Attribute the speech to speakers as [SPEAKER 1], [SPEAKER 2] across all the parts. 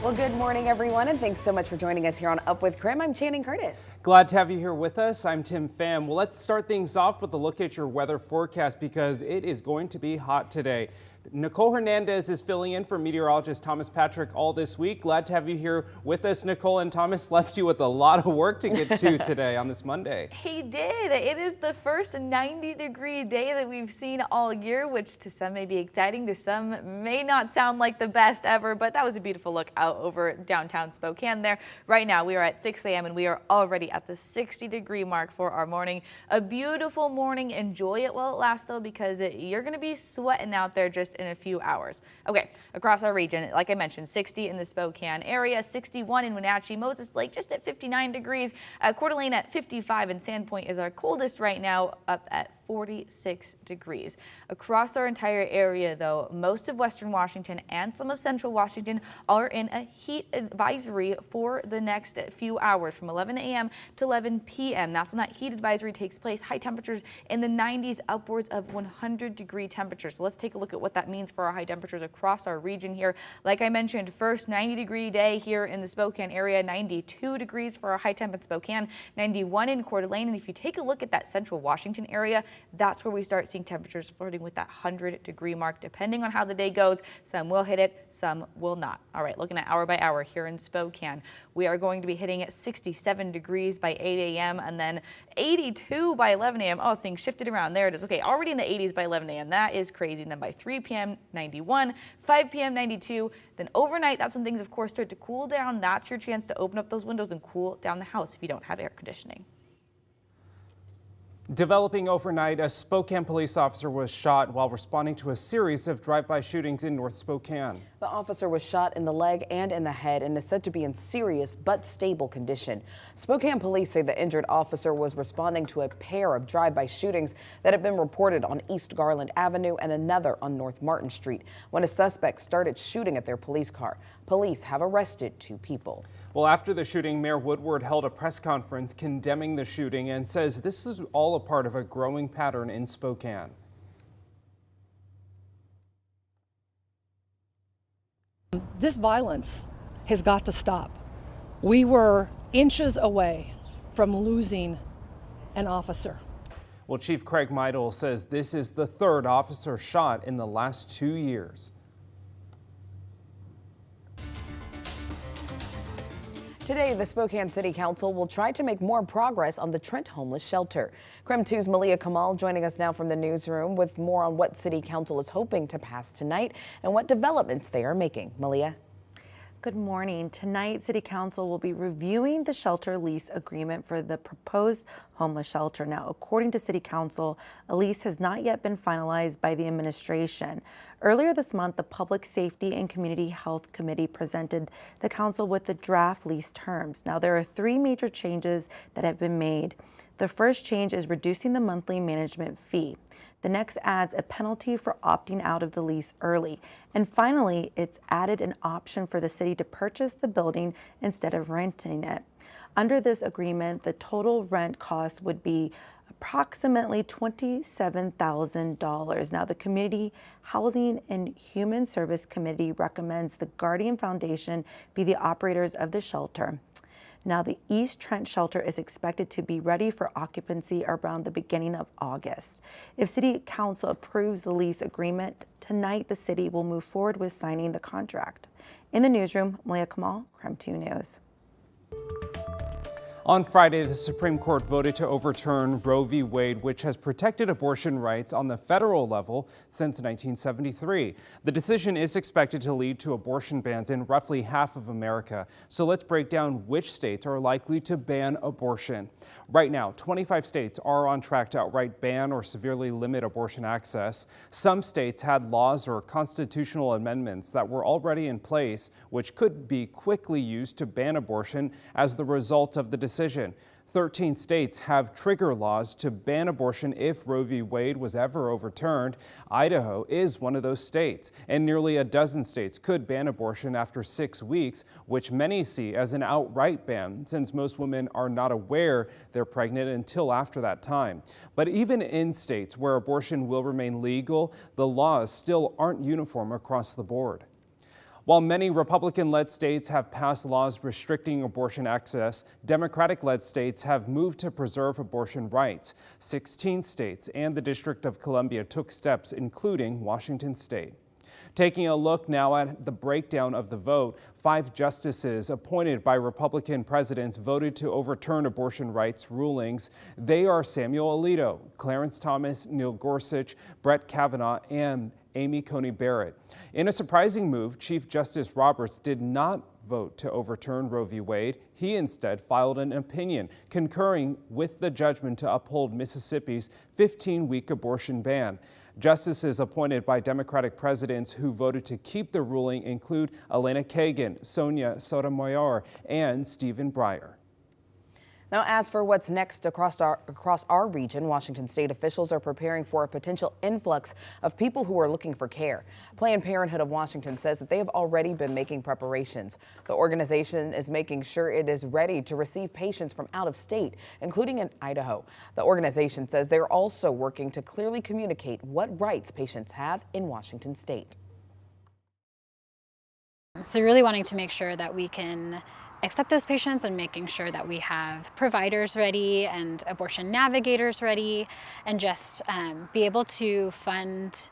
[SPEAKER 1] Well, good morning, everyone, and thanks so much for joining us here on Up with Krim. I'm Channing Curtis.
[SPEAKER 2] Glad to have you here with us. I'm Tim Pham. Well, let's start things off with a look at your weather forecast because it is going to be hot today. Nicole Hernandez is filling in for meteorologist Thomas Patrick all this week. Glad to have you here with us, Nicole. And Thomas left you with a lot of work to get to today on this Monday.
[SPEAKER 3] He did. It is the first 90-degree day that we've seen all year, which to some may be exciting, to some may not sound like the best ever, but that was a beautiful look out over downtown Spokane there. Right now we are at 6 a.m. and we are already at the 60-degree mark for our morning. A beautiful morning. Enjoy it while it lasts, though, because you're going to be sweating out there just in a few hours. Okay, across our region, like I mentioned, 60 in the Spokane area, 61 in Wenatchee, Moses Lake just at 59 degrees, Coeur d'Alene at 55, and Sandpoint is our coldest right now, up at 46 degrees. Across our entire area, though, most of Western Washington and some of Central Washington are in a heat advisory for the next few hours from 11 a.m. to 11 p.m. That's when that heat advisory takes place. High temperatures in the 90s, upwards of 100-degree temperatures. So let's take a look at what that means for our high temperatures across our region here. Like I mentioned, first 90-degree day here in the Spokane area, 92 degrees for our high temp in Spokane, 91 in Coeur d'Alene. And if you take a look at that Central Washington area, that's where we start seeing temperatures flirting with that 100-degree mark. Depending on how the day goes, some will hit it, some will not. All right, looking at hour by hour here in Spokane, we are going to be hitting at 67 degrees by 8 a.m. and then 82 by 11 a.m. Oh, things shifted around. There it is. Okay, already in the 80s by 11 a.m. That is crazy. And then by 3 p.m., 91, 5 p.m., 92. Then overnight, that's when things, of course, start to cool down. That's your chance to open up those windows and cool down the house if you don't have air conditioning.
[SPEAKER 2] Developing overnight, a Spokane police officer was shot while responding to a series of drive-by shootings in North Spokane.
[SPEAKER 1] The officer was shot in the leg and in the head and is said to be in serious but stable condition. Spokane police say the injured officer was responding to a pair of drive-by shootings that have been reported on East Garland Avenue and another on North Martin Street when a suspect started shooting at their police car. Police have arrested 2 people.
[SPEAKER 2] Well, after the shooting, Mayor Woodward held a press conference condemning the shooting and says this is all a part of a growing pattern in Spokane.
[SPEAKER 4] This violence has got to stop. We were inches away from losing an officer.
[SPEAKER 2] Well, Chief Craig Meidel says this is the 3rd officer shot in the last 2 years.
[SPEAKER 1] Today, the Spokane City Council will try to make more progress on the Trent homeless shelter. KREM 2's Malia Kamal joining us now from the newsroom with more on what City Council is hoping to pass tonight and what developments they are making. Malia.
[SPEAKER 5] Good morning. Tonight, City Council will be reviewing the shelter lease agreement for the proposed homeless shelter. Now, according to City Council, a lease has not yet been finalized by the administration. Earlier this month, the Public Safety and Community Health Committee presented the council with the draft lease terms. Now, there are 3 major changes that have been made. The first change is reducing the monthly management fee. The next adds a penalty for opting out of the lease early. And finally, it's added an option for the city to purchase the building instead of renting it. Under this agreement, the total rent cost would be approximately $27,000. Now, the Community Housing and Human Service Committee recommends the Guardian Foundation be the operators of the shelter. Now, the East Trent shelter is expected to be ready for occupancy around the beginning of August. If City Council approves the lease agreement, tonight the city will move forward with signing the contract. In the newsroom, Malia Kamal, KREM 2 News.
[SPEAKER 2] On Friday, the Supreme Court voted to overturn Roe v. Wade, which has protected abortion rights on the federal level since 1973. The decision is expected to lead to abortion bans in roughly half of America. So let's break down which states are likely to ban abortion. Right now, 25 states are on track to outright ban or severely limit abortion access. Some states had laws or constitutional amendments that were already in place, which could be quickly used to ban abortion as the result of the decision. 13 states have trigger laws to ban abortion if Roe v. Wade was ever overturned. Idaho is one of those states, and nearly a dozen states could ban abortion after 6 weeks, which many see as an outright ban, since most women are not aware they're pregnant until after that time. But even in states where abortion will remain legal, the laws still aren't uniform across the board. While many Republican-led states have passed laws restricting abortion access, Democratic-led states have moved to preserve abortion rights. 16 states and the District of Columbia took steps, including Washington State. Taking a look now at the breakdown of the vote, 5 justices appointed by Republican presidents voted to overturn abortion rights rulings. They are Samuel Alito, Clarence Thomas, Neil Gorsuch, Brett Kavanaugh, and Amy Coney Barrett. In a surprising move, Chief Justice Roberts did not vote to overturn Roe v. Wade. He instead filed an opinion concurring with the judgment to uphold Mississippi's 15-week abortion ban. Justices appointed by Democratic presidents who voted to keep the ruling include Elena Kagan, Sonia Sotomayor, and Stephen Breyer.
[SPEAKER 1] Now, as for what's next across our region, Washington state officials are preparing for a potential influx of people who are looking for care. Planned Parenthood of Washington says that they have already been making preparations. The organization is making sure it is ready to receive patients from out of state, including in Idaho. The organization says they're also working to clearly communicate what rights patients have in Washington state.
[SPEAKER 6] So really wanting to make sure that we can accept those patients and making sure that we have providers ready and abortion navigators ready, and just be able to fund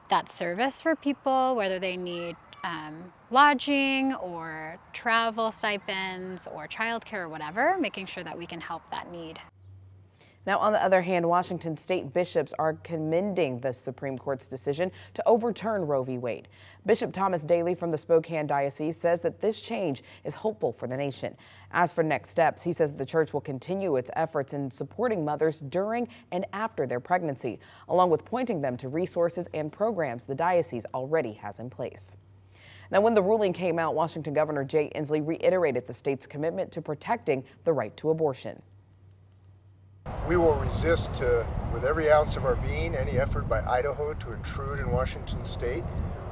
[SPEAKER 6] that service for people, whether they need lodging or travel stipends or childcare or whatever, making sure that we can help that need.
[SPEAKER 1] Now, on the other hand, Washington state bishops are commending the Supreme Court's decision to overturn Roe v. Wade. Bishop Thomas Daly from the Spokane Diocese says that this change is hopeful for the nation. As for next steps, he says the church will continue its efforts in supporting mothers during and after their pregnancy, along with pointing them to resources and programs the diocese already has in place. Now, when the ruling came out, Washington Governor Jay Inslee reiterated the state's commitment to protecting the right to abortion.
[SPEAKER 7] We will resist with every ounce of our being any effort by Idaho to intrude in Washington state.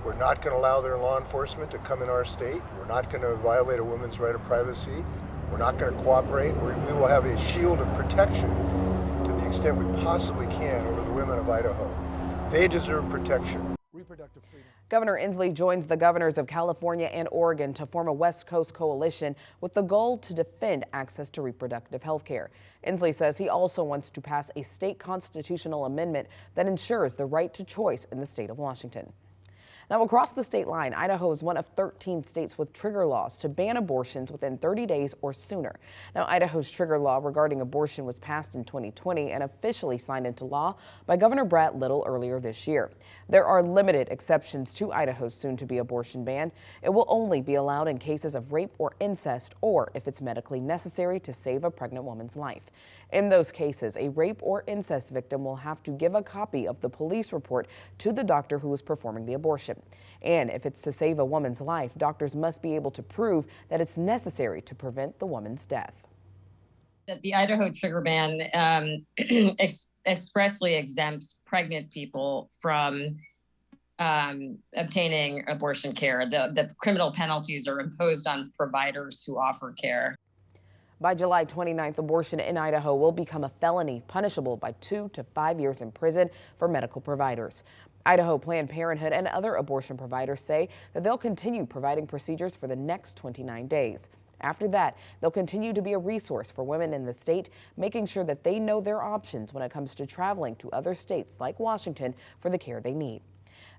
[SPEAKER 7] We're not going to allow their law enforcement to come in our state. We're not going to violate a woman's right of privacy. We're not going to cooperate. We will have a shield of protection to the extent we possibly can over the women of Idaho. They deserve protection. Reproductive freedom.
[SPEAKER 1] Governor Inslee joins the governors of California and Oregon to form a West Coast coalition with the goal to defend access to reproductive health care. Inslee says he also wants to pass a state constitutional amendment that ensures the right to choice in the state of Washington. Now, across the state line, Idaho is one of 13 states with trigger laws to ban abortions within 30 days or sooner. Now, Idaho's trigger law regarding abortion was passed in 2020 and officially signed into law by Governor Brett Little earlier this year. There are limited exceptions to Idaho's soon-to-be abortion ban. It will only be allowed in cases of rape or incest, or if it's medically necessary to save a pregnant woman's life. In those cases, a rape or incest victim will have to give a copy of the police report to the doctor who is performing the abortion. And if it's to save a woman's life, doctors must be able to prove that it's necessary to prevent the woman's death.
[SPEAKER 8] The Idaho trigger ban expressly exempts pregnant people from obtaining abortion care. The criminal penalties are imposed on providers who offer care.
[SPEAKER 1] By July 29th, abortion in Idaho will become a felony, punishable by 2 to 5 years in prison for medical providers. Idaho Planned Parenthood and other abortion providers say that they'll continue providing procedures for the next 29 days. After that, they'll continue to be a resource for women in the state, making sure that they know their options when it comes to traveling to other states like Washington for the care they need.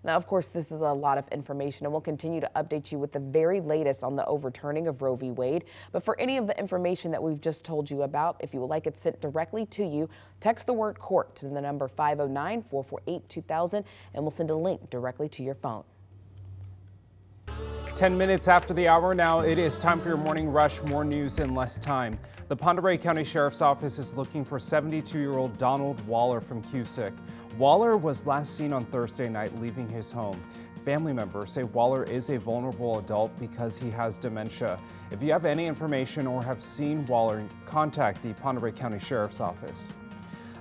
[SPEAKER 1] Now, of course, this is a lot of information, and we'll continue to update you with the very latest on the overturning of Roe v. Wade. But for any of the information that we've just told you about, if you would like it sent directly to you, text the word court to the number 509-448-2000, and we'll send a link directly to your phone.
[SPEAKER 2] 10 minutes after the hour now, it is time for your morning rush. More news in less time. The Pend Oreille County Sheriff's Office is looking for 72-year-old Donald Waller from Cusick. Waller was last seen on Thursday night leaving his home. Family members say Waller is a vulnerable adult because he has dementia. If you have any information or have seen Waller, contact the Pend Oreille County Sheriff's Office.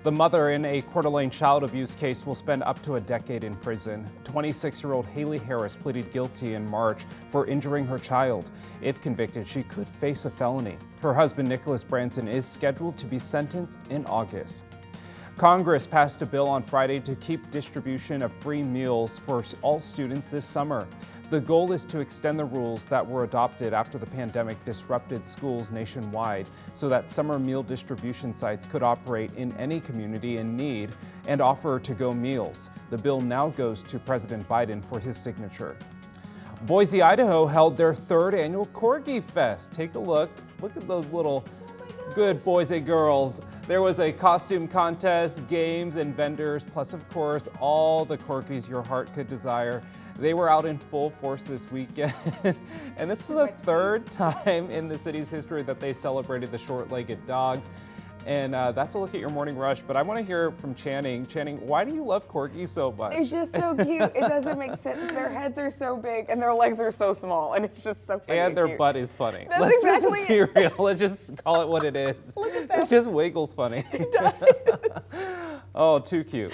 [SPEAKER 2] The mother in a Coeur d'Alene child abuse case will spend up to a decade in prison. 26-year-old Haley Harris pleaded guilty in March for injuring her child. If convicted, she could face a felony. Her husband, Nicholas Branson, is scheduled to be sentenced in August. Congress passed a bill on Friday to keep distribution of free meals for all students this summer. The goal is to extend the rules that were adopted after the pandemic disrupted schools nationwide so that summer meal distribution sites could operate in any community in need and offer to-go meals. The bill now goes to President Biden for his signature. Boise, Idaho held their 3rd annual Corgi Fest. Take a look. Look at those little good boys and girls. There was a costume contest, games, and vendors, plus, of course, all the corgis your heart could desire. They were out in full force this weekend. And this was the 3rd time in the city's history that they celebrated the short-legged dogs. And that's a look at your morning rush. But I want to hear from Channing. Channing, why do you love corgis so much?
[SPEAKER 1] They're just so cute. It doesn't make sense. Their heads are so big and their legs are so small, and it's just so funny.
[SPEAKER 2] And their
[SPEAKER 1] cute.
[SPEAKER 2] butt is funny.
[SPEAKER 1] That's
[SPEAKER 2] Let's
[SPEAKER 1] exactly
[SPEAKER 2] just be real. Let's just call it what it is.
[SPEAKER 1] Look at that.
[SPEAKER 2] It just wiggles funny.
[SPEAKER 1] It does.
[SPEAKER 2] Oh, too cute.